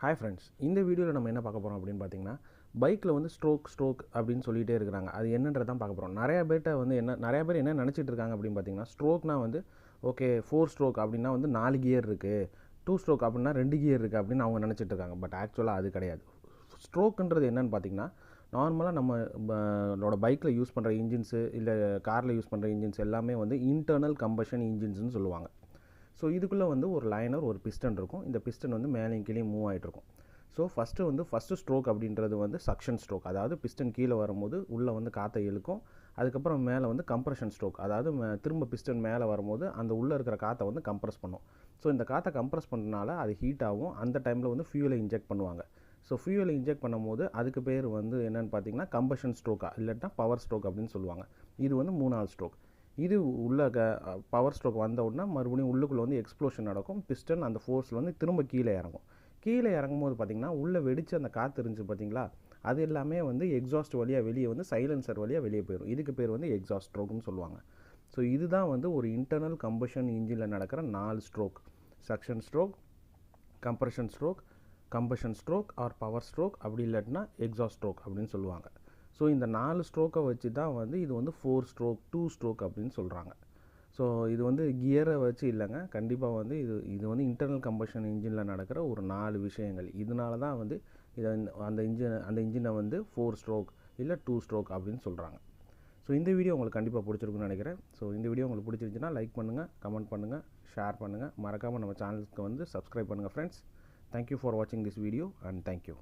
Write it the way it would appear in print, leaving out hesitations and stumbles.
Hi friends, இந்த வீடியோவில் நம்ம என்ன பார்க்க போகிறோம் அப்படின்னு பார்த்தீங்கன்னா, பைக்கில் வந்து ஸ்ட்ரோக் அப்படின்னு சொல்லிகிட்டே இருக்கிறாங்க. அது என்னன்றதை தான் பார்க்க போகிறோம். நிறைய பேர் என்ன நினச்சிட்டு இருக்காங்க அப்படின்னு பார்த்தீங்கன்னா, ஸ்ட்ரோக்னா வந்து ஓகே 4 ஸ்ட்ரோக் அப்படின்னா வந்து 4 கியர் இருக்குது, 2 ஸ்ட்ரோக் அப்படின்னா 2 கியர் இருக்குது அப்படின்னு அவங்க நினச்சிட்டு இருக்காங்க. பட் ஆக்சுவலாக அது கிடையாது. ஸ்ட்ரோக்குன்றது என்னன்னு பார்த்தீங்கன்னா, நார்மலாக நம்மளோட பைக்கில் யூஸ் பண்ணுற இன்ஜின்ஸு இல்லை காரில் யூஸ் பண்ணுற இன்ஜின்ஸ் எல்லாமே வந்து இன்டர்னல் கம்பஷன் இன்ஜின்ஸ்னு சொல்லுவாங்க. ஸோ இதுக்குள்ளே வந்து ஒரு லைனர், ஒரு பிஸ்டன் இருக்கும். இந்த பிஸ்டன் வந்து மேலேயும் கீழே மூவ் ஆகிட்ருக்கும். ஸோ ஃபஸ்ட்டு ஸ்ட்ரோக் அப்படின்றது வந்து சக்ஷன் ஸ்ட்ரோக். அதாவது பிஸ்டன் கீழே வரும்போது உள்ளே வந்து காற்றை இழுக்கும். அதுக்கப்புறம் மேலே வந்து கம்ப்ரெஷன் ஸ்ட்ரோக். அதாவது திரும்ப பிஸ்டன் மேலே வரும்போது அந்த உள்ளே இருக்கிற காற்றை வந்து கம்ப்ரெஸ் பண்ணும். ஸோ இந்த காற்றை கம்ப்ரெஸ் பண்ணுறதுனால அது ஹீட் ஆகும். அந்த டைமில் வந்து ஃபியூலை இன்ஜெக்ட் பண்ணுவாங்க. ஸோ ஃபியூலை இன்ஜெக்ட் பண்ணும்போது அதுக்கு பேர் வந்து என்னென்னு பார்த்தீங்கன்னா கம்பஷன் ஸ்ட்ரோக்கா இல்லாட்டா பவர் ஸ்ட்ரோக் அப்படின்னு சொல்லுவாங்க. இது வந்து 3வது ஸ்ட்ரோக். இது உள்ள பவர் ஸ்ட்ரோக் வந்த உடனே மறுபடியும் உள்ளுக்குள்ளே வந்து எக்ஸ்ப்ளோஷன் நடக்கும். பிஸ்டன் அந்த ஃபோர்ஸில் வந்து திரும்ப கீழே இறங்கும். கீழே இறங்கும்போது பார்த்திங்கன்னா உள்ளே வெடித்து அந்த காற்று இருந்துச்சு பார்த்திங்களா, அது எல்லாமே வந்து எக்ஸாஸ்ட் வழியாக வெளியே வந்து சைலன்சர் வழியாக வெளியே போயிடும். இதுக்கு பேர் வந்து எக்ஸாஸ்ட் ஸ்ட்ரோக்னு சொல்லுவாங்க. ஸோ இதுதான் வந்து ஒரு இன்டர்னல் கம்பஷன் இன்ஜினில் நடக்கிற 4 stroke: suction stroke, compression stroke, combustion stroke or power stroke, அப்படி இல்லாட்டினா எக்ஸாஸ்ட் ஸ்ட்ரோக் அப்படின்னு சொல்லுவாங்க. ஸோ இந்த 4 ஸ்ட்ரோக்கை வச்சு தான் வந்து இது வந்து 4 ஸ்ட்ரோக் 2 ஸ்ட்ரோக் அப்படின்னு சொல்கிறாங்க. ஸோ இது வந்து கியரை வச்சு இல்லைங்க, கண்டிப்பாக வந்து இது வந்து இன்டர்னல் கம்பஷன் இன்ஜினில் நடக்கிற ஒரு 4 விஷயங்கள். இதனால தான் வந்து இதை அந்த இன்ஜினை வந்து 4 ஸ்ட்ரோக் இல்லை 2 ஸ்ட்ரோக் அப்படின்னு சொல்கிறாங்க. ஸோ இந்த வீடியோ உங்களுக்கு கண்டிப்பாக பிடிச்சிருக்குன்னு நினைக்கிறேன். ஸோ இந்த வீடியோ உங்களுக்கு பிடிச்சிருந்துச்சுன்னா லைக் பண்ணுங்கள், கமெண்ட் பண்ணுங்கள், ஷேர் பண்ணுங்கள். மறக்காமல் நம்ம சேனலுக்கு வந்து சப்ஸ்கிரைப் பண்ணுங்கள் ஃப்ரெண்ட்ஸ். தேங்க்யூ ஃபார் வாட்சிங் திஸ் வீடியோ அண்ட் தேங்க்யூ.